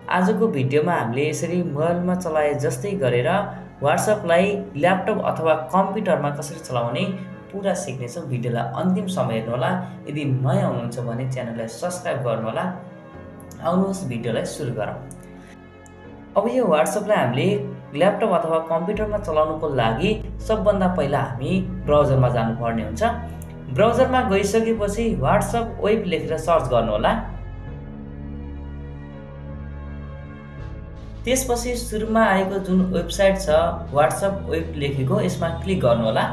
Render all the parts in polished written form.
आजको भिडियोमा हामीले यसरी मोबाइलमा चलाए जस्तै गरेर WhatsAppलाई ल्यापटप अथवा कम्प्युटरमा कसरी चलाउने पुरा सिक्नेछौँ। भिडियोलाई अन्तिमसम्म हेर्नुहोला। यदि नयाँ हुनुहुन्छ भने च्यानललाई सब्स्क्राइब गर्नुहोला। आउनुहोस् भिडियोलाई सुरु गरौँ। अब यो WhatsAppलाई हामीले ल्यापटप अथवा कम्प्युटरमा चलाउनको लागि सबभन्दा पहिला हामी ब्राउजरमा जानुपर्ने हुन्छ। ब्राउजरमा गइसकेपछि WhatsApp वेब लेखेर सर्च गर्नुहोला। त्यसपछि सुरुमा आएको जुन वेबसाइट छ WhatsApp वेब लेखेको, यसमा क्लिक गर्नुहोला।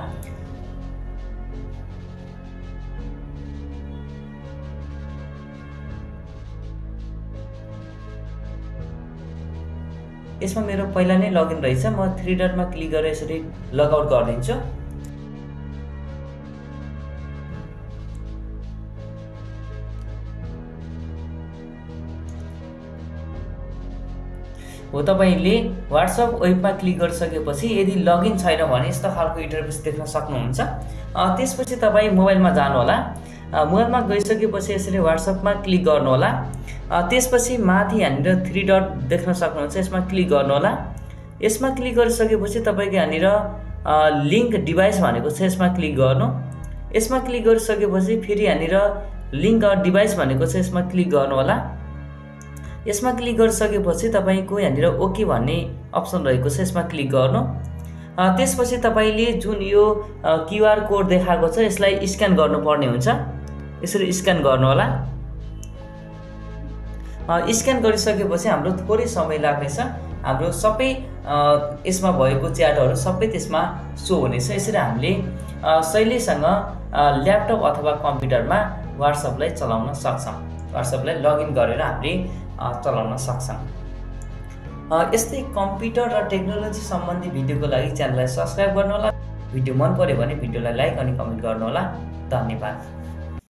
यसमा मेरो पहिला नै लगइन रहेछ। म 3 डटमा क्लिक गरेर यसरी लगआउट गरिदिन्छु। हो तपाईले WhatsApp वेबमा क्लिक गरिसकेपछि यदि लगइन छैन भने यस्तो खालको इन्टरफेस देख्न सक्नुहुन्छ। त्यसपछि तपाई मोबाइलमा जानुहोला। मोबाइलमा गइसकेपछि यसरी WhatsAppमा क्लिक गर्नुहोला। त्यसपछि माथि यहाँनिर 3 डट देख्न सक्नुहुन्छ, यसमा क्लिक गर्नुहोला। यसमा क्लिक गरिसकेपछि तपाईको यहाँनिर लिंक डिभाइस भनेको छ, यसमा क्लिक गर्नु। यसमा क्लिक गरिसकेपछि फेरि यहाँनिर लिंक डिभाइस भनेको छ, यसमा क्लिक गर्नुहोला। यसमा क्लिक गरिसकेपछि तपाईको यहाँनिर ओके भन्ने अप्सन रहेको छ, यसमा क्लिक गर्नु। त्यसपछि तपाईले जुन यो क्यूआर कोड देखाएको छ यसलाई स्क्यान गर्नुपर्ने हुन्छ। यसरी स्क्यान गर्नुहोला। स्क्यान गरिसकेपछि हाम्रो थोरै समय लाग्नेछ। हाम्रो सबै यसमा भएको च्याटहरु सबै त्यसमा शो हुनेछ। यसरी हामीले सहिलेसँग ल्यापटप अथवा कम्प्युटरमा WhatsAppलाई चलाउन सक्छौं। WhatsAppलाई लगइन गरेर हामीले चलाउन सक्छौं। यस्तै कम्प्युटर र टेक्नोलोजी सम्बन्धी भिडियोको लागि च्यानललाई सब्स्क्राइब गर्नुहोला। भिडियो मन पर्यो भने भिडियोलाई लाइक अनि कमेन्ट गर्नुहोला। धन्यवाद।